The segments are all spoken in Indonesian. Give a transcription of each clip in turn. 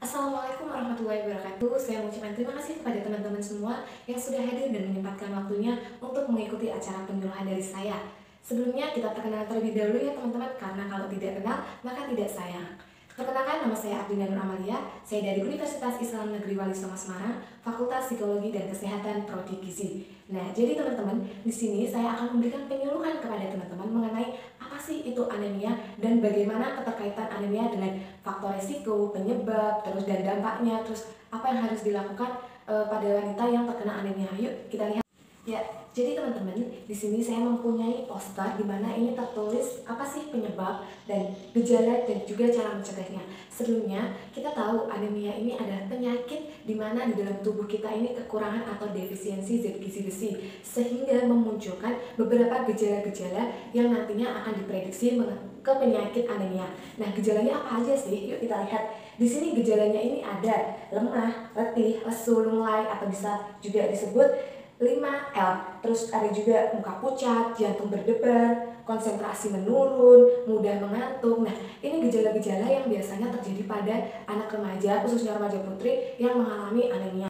Assalamualaikum warahmatullahi wabarakatuh. Saya mengucapkan terima kasih kepada teman-teman semua yang sudah hadir dan menyempatkan waktunya untuk mengikuti acara penyuluhan dari saya. Sebelumnya kita perkenalan terlebih dahulu ya teman-teman, karena kalau tidak kenal maka tidak sayang. Perkenalkan, nama saya Ardina Nur Amalia. Saya dari Universitas Islam Negeri Wali Songo Semarang, Fakultas Psikologi dan Kesehatan Prodi Gizi. Nah, jadi teman-teman, di sini saya akan memberikan penyuluhan kepada teman-teman mengenai apa sih itu anemia dan bagaimana keterkaitan anemia dengan faktor resiko, penyebab, terus dan dampaknya, terus apa yang harus dilakukan pada wanita yang terkena anemia. Yuk kita lihat. Ya, jadi teman-teman, di sini saya mempunyai poster di mana ini tertulis apa sih penyebab dan gejala dan juga cara mencegahnya. Sebelumnya, kita tahu anemia ini adalah penyakit di mana di dalam tubuh kita ini kekurangan atau defisiensi zat gizi besi, sehingga memunculkan beberapa gejala-gejala yang nantinya akan diprediksi ke penyakit anemia. Nah, gejalanya apa aja sih? Yuk kita lihat. Di sini gejalanya ini ada lemah, letih, lesu, lunglai, atau bisa juga disebut 5L. Terus ada juga muka pucat, jantung berdebar, konsentrasi menurun, mudah mengantuk. Nah, ini gejala-gejala yang biasanya terjadi pada anak remaja, khususnya remaja putri yang mengalami anemia.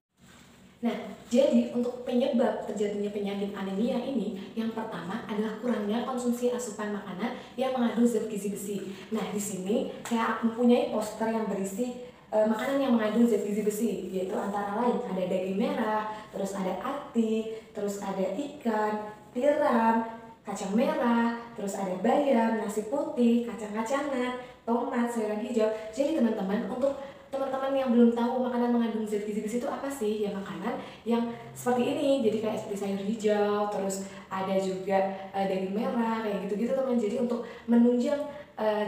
Nah, jadi untuk penyebab terjadinya penyakit anemia ini, yang pertama adalah kurangnya konsumsi asupan makanan yang mengandung zat gizi besi. Nah, di sini saya mempunyai poster yang berisi makanan yang mengandung zat gizi besi, yaitu antara lain ada daging merah, terus ada ati, terus ada ikan, tiram, kacang merah, terus ada bayam, nasi putih, kacang-kacangan, tomat, sayuran hijau. Jadi teman-teman, untuk teman-teman yang belum tahu makanan mengandung zat gizi besi itu apa sih? Ya makanan yang seperti ini, jadi kayak seperti sayur hijau, terus ada juga daging merah, kayak gitu-gitu teman. Jadi untuk menunjang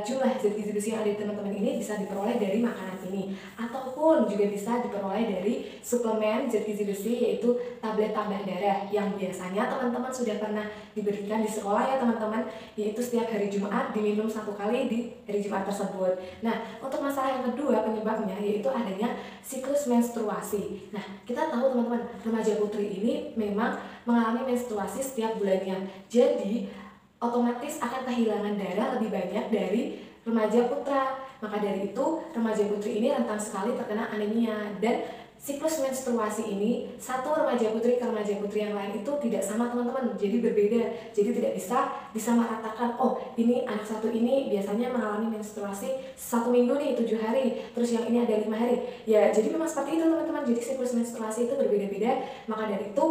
jumlah zat gizi besi yang ada di teman-teman ini bisa diperoleh dari makanan ini, ataupun juga bisa diperoleh dari suplemen zat gizi besi, yaitu tablet tambah darah yang biasanya teman-teman sudah pernah diberikan di sekolah ya teman-teman, yaitu setiap hari Jumat diminum 1 kali di hari Jumat tersebut. Nah, untuk masalah yang kedua penyebabnya yaitu adanya siklus menstruasi. Nah, kita tahu teman-teman, remaja putri ini memang mengalami menstruasi setiap bulannya, jadi otomatis akan kehilangan darah lebih banyak dari remaja putra. Maka dari itu, remaja putri ini rentan sekali terkena anemia. Dan siklus menstruasi ini, satu remaja putri ke remaja putri yang lain itu tidak sama teman-teman, jadi berbeda. Jadi tidak bisa disamaratakan, oh ini anak satu ini biasanya mengalami menstruasi 1 minggu nih 7 hari, terus yang ini ada 5 hari. Ya, jadi memang seperti itu teman-teman. Jadi siklus menstruasi itu berbeda-beda. Maka dari itu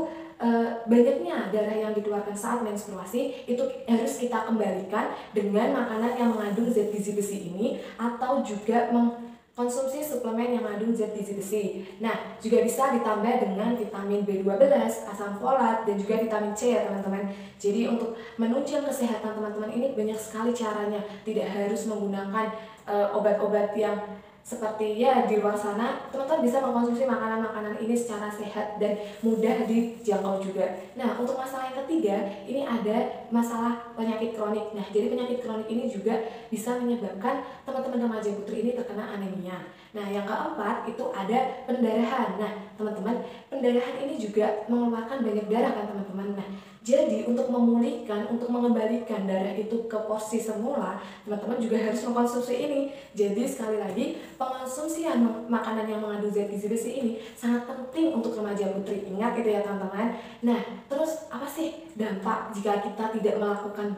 banyaknya darah yang dikeluarkan saat menstruasi itu harus kita kembalikan dengan makanan yang mengandung zat gizi besi ini, atau juga mengkonsumsi suplemen yang mengandung zat gizi besi. Nah, juga bisa ditambah dengan vitamin B12, asam folat, dan juga vitamin C ya teman-teman. Jadi untuk menunjang kesehatan teman-teman ini banyak sekali caranya, tidak harus menggunakan obat-obat yang seperti ya di luar sana. Teman-teman bisa mengkonsumsi makanan-makanan ini secara sehat dan mudah dijangkau juga. Nah, untuk masalah yang ketiga, ini ada masalah penyakit kronik. Nah, jadi penyakit kronik ini juga bisa menyebabkan teman-teman remaja putri ini terkena anemia. Nah, yang keempat itu ada pendarahan. Nah, teman-teman, pendarahan ini juga mengeluarkan banyak darah kan teman-teman. Nah, jadi untuk memulihkan, untuk mengembalikan darah itu ke porsi semula, teman-teman juga harus mengkonsumsi ini. Jadi sekali lagi, pengonsumsian makanan yang mengandung zat gizi besi ini sangat penting untuk remaja putri. Ingat itu ya teman-teman. Nah, terus apa sih dampak jika kita tidak melakukan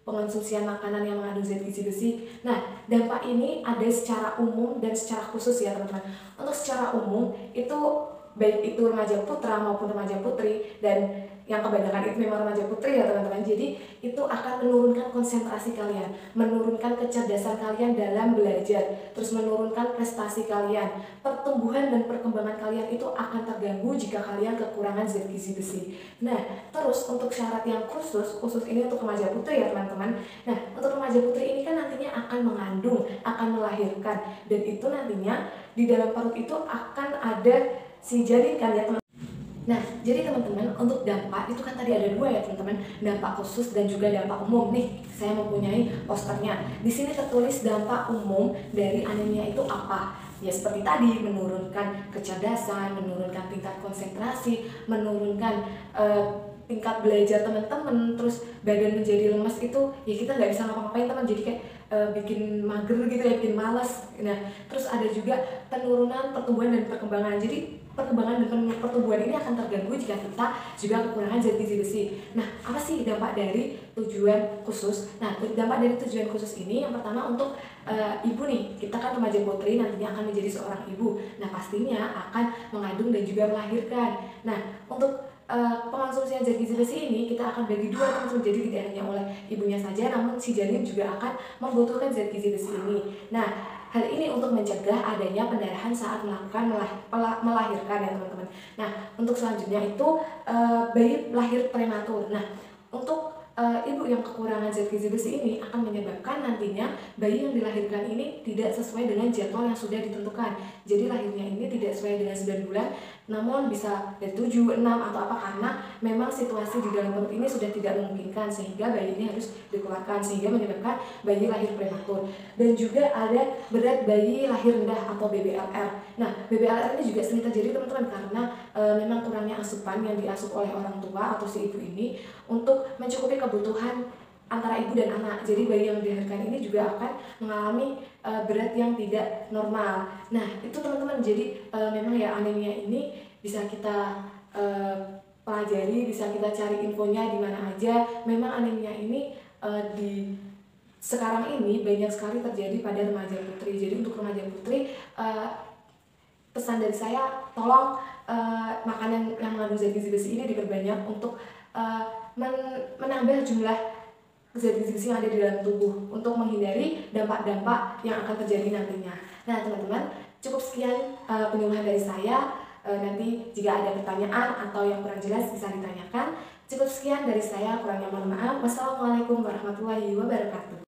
pengonsumsian makanan yang mengandung zat gizi besi? Nah, dampak ini ada secara umum dan secara khusus ya teman-teman. Untuk secara umum itu baik itu remaja putra maupun remaja putri, dan yang kebanyakan itu memang remaja putri ya teman-teman. Jadi itu akan menurunkan konsentrasi kalian, menurunkan kecerdasan kalian dalam belajar, terus menurunkan prestasi kalian, pertumbuhan dan perkembangan kalian itu akan terganggu jika kalian kekurangan zat gizi besi. Nah, terus untuk syarat yang khusus ini untuk remaja putri ya teman-teman. Nah, untuk remaja putri ini kan nantinya akan mengandung, akan melahirkan, dan itu nantinya di dalam perut itu akan ada si janin kan ya teman. Nah, jadi teman-teman, untuk dampak itu kan tadi ada 2 ya teman-teman, dampak khusus dan juga dampak umum. Nih, saya mempunyai posternya. Di sini tertulis dampak umum dari anemia itu apa? Ya seperti tadi, menurunkan kecerdasan, menurunkan tingkat konsentrasi, menurunkan tingkat belajar teman-teman, terus badan menjadi lemas. Itu ya kita nggak bisa ngapa-ngapain teman, jadi kayak bikin mager gitu ya, bikin malas. Nah, terus ada juga penurunan pertumbuhan dan perkembangan. Jadi perkembangan dan pertumbuhan ini akan terganggu jika kita juga kekurangan zat gizi besi. Nah, apa sih dampak dari tujuan khusus? Nah, dampak dari tujuan khusus ini yang pertama untuk ibu nih, kita kan remaja putri nantinya akan menjadi seorang ibu. Nah, pastinya akan mengandung dan juga melahirkan. Nah, untuk pengonsumsian zat gizi besi ini kita akan bagi dua teman-teman, jadi tidak hanya oleh ibunya saja, namun si janin juga akan membutuhkan zat gizi besi ini. Nah, hal ini untuk mencegah adanya pendarahan saat melakukan melahirkan ya teman-teman. Nah, untuk selanjutnya itu bayi lahir prematur. Nah, untuk ibu yang kekurangan zat gizi besi ini akan menyebabkan nantinya bayi yang dilahirkan ini tidak sesuai dengan jadwal yang sudah ditentukan. Jadi lahirnya ini tidak sesuai dengan 9 bulan, namun bisa dari 7, 6 atau apa, karena memang situasi di dalam perut ini sudah tidak memungkinkan sehingga bayi ini harus dikeluarkan, sehingga menyebabkan bayi lahir prematur. Dan juga ada berat bayi lahir rendah atau BBLR. Nah, BBLR ini juga sering terjadi teman-teman karena memang kurangnya asupan yang diasup oleh orang tua atau si ibu ini untuk mencukupi kebutuhan antara ibu dan anak. Jadi bayi yang dilahirkan ini juga akan mengalami berat yang tidak normal. Nah, itu teman-teman, jadi memang ya anemia ini bisa kita pelajari, bisa kita cari infonya di mana aja. Memang anemia ini di sekarang ini banyak sekali terjadi pada remaja putri. Jadi untuk remaja putri, pesan dari saya, tolong makanan yang mengandung zat gizi besi ini diperbanyak untuk menambah jumlah zat gizi besi yang ada di dalam tubuh untuk menghindari dampak-dampak yang akan terjadi nantinya. Nah teman-teman, cukup sekian penyuluhan dari saya. Nanti jika ada pertanyaan atau yang kurang jelas bisa ditanyakan. Cukup sekian dari saya, kurangnya mohon maaf. Wassalamualaikum warahmatullahi wabarakatuh.